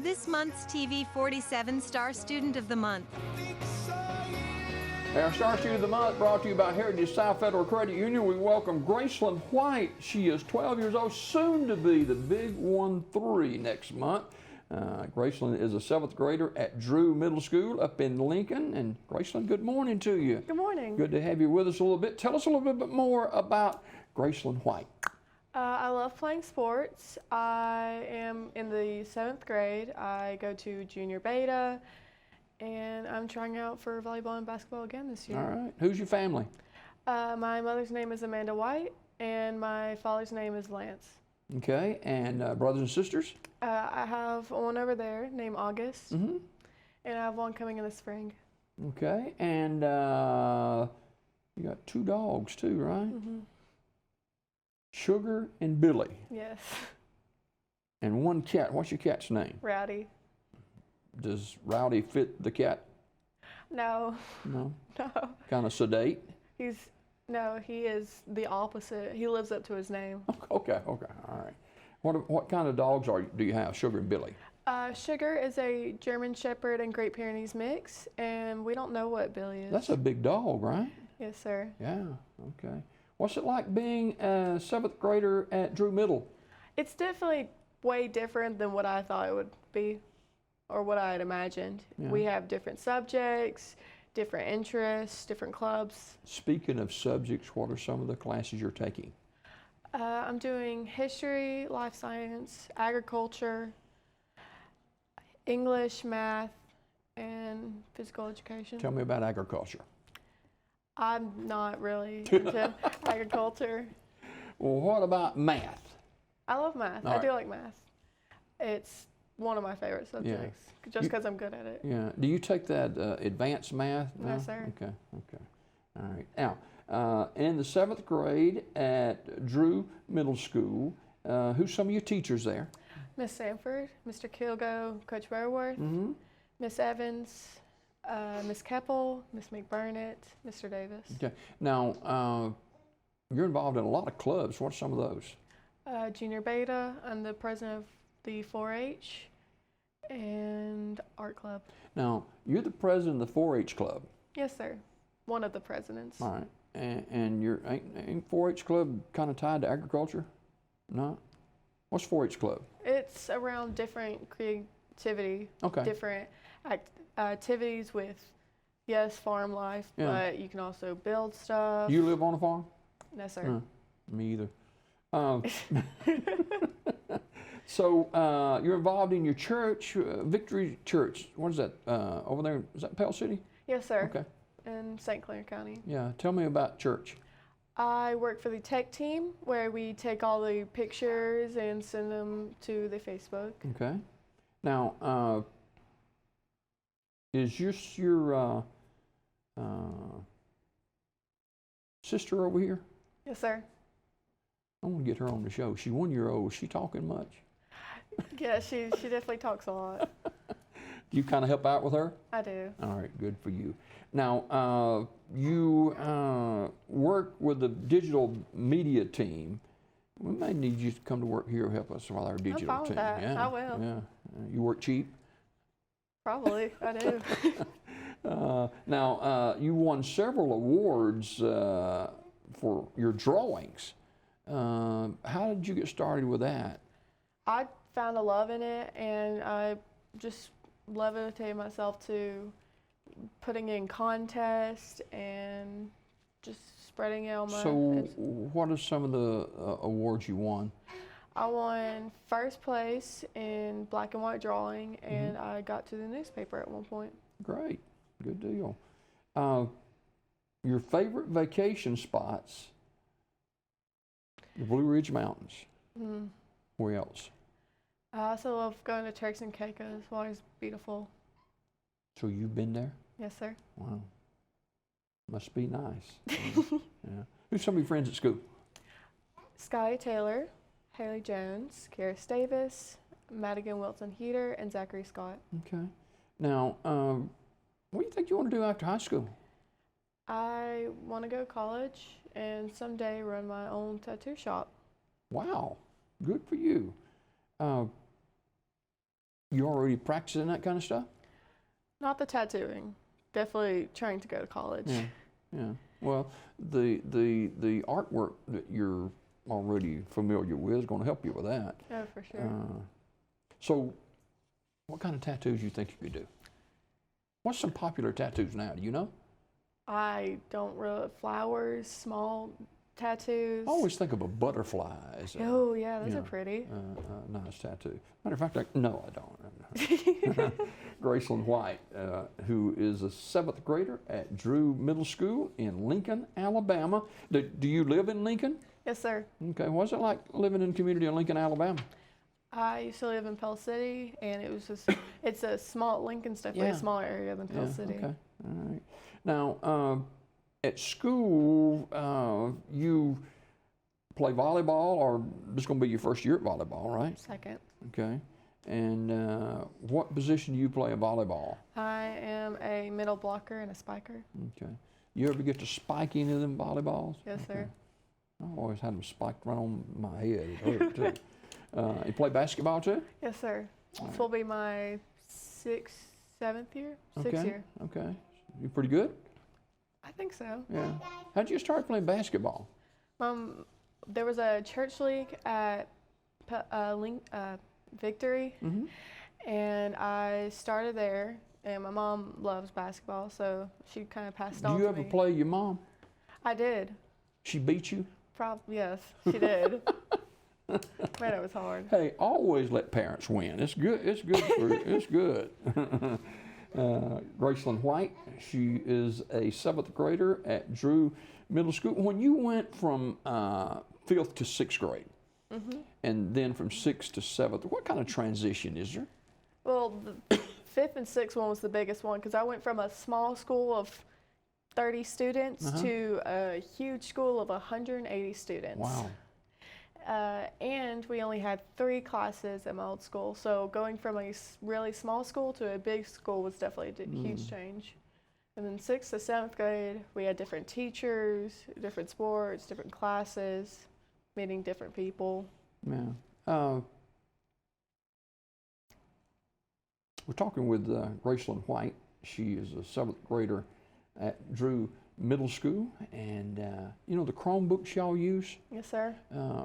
this month's TV 47 Star Student of the Month. Our Star Student of the Month brought to you by Heritage South Federal Credit Union. We welcome Gracelyn White. She is 12 years old, soon to be the big 1-3 next month. Gracelyn is a 7th grader at Drew Middle School up in Lincoln. And Gracelyn, good morning to you. Good morning. Good to have you with us a little bit. Tell us a little bit more about Gracelyn White. I love playing sports. I am in the 7th grade. I go to junior beta, and I'm trying out for volleyball and basketball again this year. All right. Who's your family? My mother's name is Amanda White, and my father's name is Lance. Okay. And brothers and sisters? I have one over there named August, and I have one coming in the spring. Okay. And you got 2 dogs too, right? Sugar and Billy. Yes. And 1 cat. What's your cat's name? Rowdy. Does Rowdy fit the cat? No. No? No. Kind of sedate? He is the opposite. He lives up to his name. Okay, all right. What kind of dogs do you have, Sugar and Billy? Sugar is a German Shepherd and Great Pyrenees mix, and we don't know what Billy is. That's a big dog, right? Yes, sir. Yeah, okay. What's it like being a 7th grader at Drew Middle? It's definitely way different than what I thought it would be or what I had imagined. Yeah. We have different subjects, different interests, different clubs. Speaking of subjects, what are some of the classes you're taking? I'm doing history, life science, agriculture, English, math, and physical education. Tell me about agriculture. I'm not really into agriculture. Well, what about math? I love math. I do like math. It's one of my favorite subjects, just because I'm good at it. Yeah. Do you take that advanced math? No, sir. Okay. All right. Now, in the 7th grade at Drew Middle School, who's some of your teachers there? Miss Sanford, Mr. Kilgo, Coach Burworth, Miss Evans, Miss Keppel, Miss McBurnett, Mr. Davis. Okay. Now, you're involved in a lot of clubs. What are some of those? Junior Beta, I'm the president of the 4-H and Art Club. Now, you're the president of the 4-H club. Yes, sir. One of the presidents. All right. And your ain't 4-H club kind of tied to agriculture? No? What's 4-H club? It's around different creativity, different activities with, yes, farm life, but you can also build stuff. You live on a farm? No, sir. Me either. So you're involved in your church, Victory Church. What is that over there? Is that Pell City? Yes, sir. Okay. In St. Clair County. Yeah. Tell me about church. I work for the tech team where we take all the pictures and send them to the Facebook. Okay. Now, is just your sister over here? Yes, sir. I want to get her on the show. She's 1 year old. Is she talking much? Yeah, she definitely talks a lot. Do you kind of help out with her? I do. All right, good for you. Now, you work with the digital media team. We may need you to come to work here and help us with our digital team. I'm fine with that. Yeah, I will. Yeah. You work cheap? Probably, I do. Now, you won several awards for your drawings. How did you get started with that? I found a love in it, and I just levitated myself to putting in contests and just spreading it on my... So what are some of the awards you won? I won 1st place in black and white drawing, and I got to the newspaper at one point. Great, good deal. Your favorite vacation spots? The Blue Ridge Mountains. Where else? I also love going to Turks and Caicos. It's always beautiful. So you've been there? Yes, sir. Wow. Must be nice. Yeah. Who's some of your friends at school? Sky Taylor, Haley Jones, Karis Davis, Madigan Wilson Heater, and Zachary Scott. Okay. Now, what do you think you want to do after high school? I want to go to college and someday run my own tattoo shop. Wow, good for you. You already practicing that kind of stuff? Not the tattooing. Definitely trying to go to college. Yeah, yeah. Well, the artwork that you're already familiar with is going to help you with that. Oh, for sure. So, what kind of tattoos you think you could do? What's some popular tattoos now? Do you know? I don't really flowers, small tattoos. I always think of a butterfly as a Oh yeah, those are pretty. nice tattoo. Matter of fact, no, I don't. Gracelyn White, who is a 7th grader at Drew Middle School in Lincoln, Alabama. Do you live in Lincoln? Yes, sir. Okay, what's it like living in the community in Lincoln, Alabama? I used to live in Pell City, and it was just, it's a small, Lincoln's definitely a smaller area than Pell City. Okay, all right. Now, at school, you play volleyball, or this is going to be your first year at volleyball, right? Second. Okay. And what position do you play in volleyball? I am a middle blocker and a spiker. Okay. You ever get to spike any of them volleyballs? Yes, sir. I always had them spiked right on my head. It hurt too. You play basketball too? Yes, sir. This will be my 7th year. Sixth year. Okay. You pretty good? I think so. Yeah. How'd you start playing basketball? There was a church league at Victory, and I started there. And my mom loves basketball, so she kind of passed on to me. Do you ever play your mom? I did. She beat you? Probably, yes, she did. Man, it was hard. Hey, always let parents win. It's good. It's good. It's good. Gracelyn White, she is a 7th grader at Drew Middle School. When you went from 5th to 6th grade, and then from 6th to 7th, what kind of transition is there? Well, the 5th and 6th one was the biggest one because I went from a small school of 30 students to a huge school of 180 students. Wow. And we only had 3 classes at my old school, so going from a really small school to a big school was definitely a huge change. And then 6th to 7th grade, we had different teachers, different sports, different classes, meeting different people. Yeah. We're talking with Gracelyn White. She is a 7th grader at Drew Middle School, and you know the Chromebooks y'all use? Yes, sir.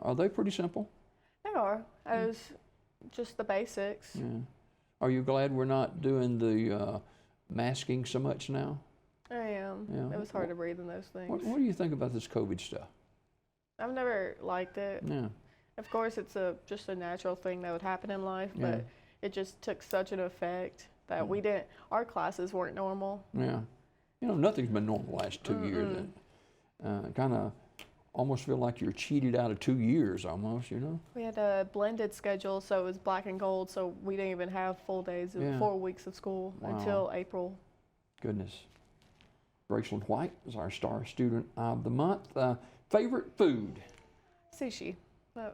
Are they pretty simple? They are. It was just the basics. Yeah. Are you glad we're not doing the masking so much now? I am. Yeah. It was hard to breathe in those things. What do you think about this COVID stuff? I've never liked it. Yeah. Of course, it's just a natural thing that would happen in life, but it just took such an effect that our classes weren't normal. Yeah. You know, nothing's been normal the last 2 years. Kind of almost feel like you're cheated out of 2 years almost, you know? We had a blended schedule, so it was black and gold, so we didn't even have full days of 4 weeks of school until April. Goodness. Gracelyn White is our star student of the month. Favorite food? Sushi. Oh,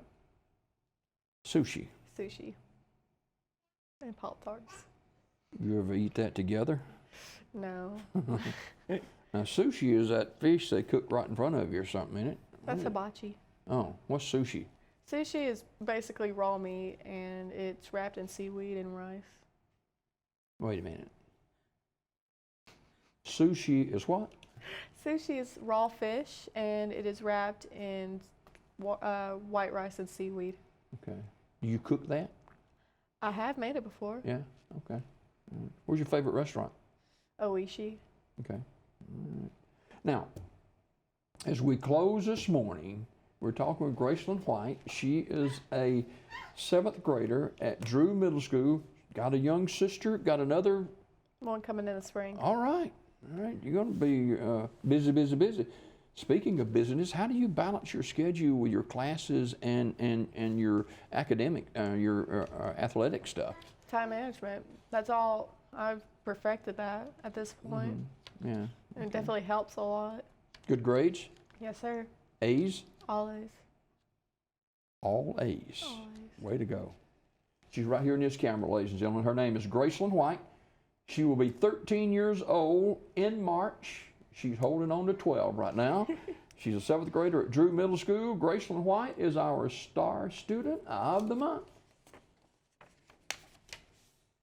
Sushi. sushi. And Pop-Tarts. You ever eat that together? No. Now, sushi is that fish they cook right in front of you or something, isn't it? That's hibachi. Oh, what's sushi? Sushi is basically raw meat, and it's wrapped in seaweed and rice. Wait a minute. Sushi is what? Sushi is raw fish, and it is wrapped in white rice and seaweed. Okay. Do you cook that? I have made it before. Yeah, okay. All right. Where's your favorite restaurant? Oishi. Okay. All right. Now, as we close this morning, we're talking with Gracelyn White. She is a 7th grader at Drew Middle School. Got a young sister, got another. One coming in the spring. All right. All right. You're going to be busy, busy, busy. Speaking of business, how do you balance your schedule with your classes and your academic, your athletic stuff? Time management. That's all. I've perfected that at this point. Yeah. And it definitely helps a lot. Good grades? Yes, sir. A's? Always. All A's. Always. Way to go. She's right here in this camera, ladies and gentlemen. Her name is Gracelyn White. She will be 13 years old in March. She's holding on to 12 right now. She's a 7th grader at Drew Middle School. Gracelyn White is our star student of the month.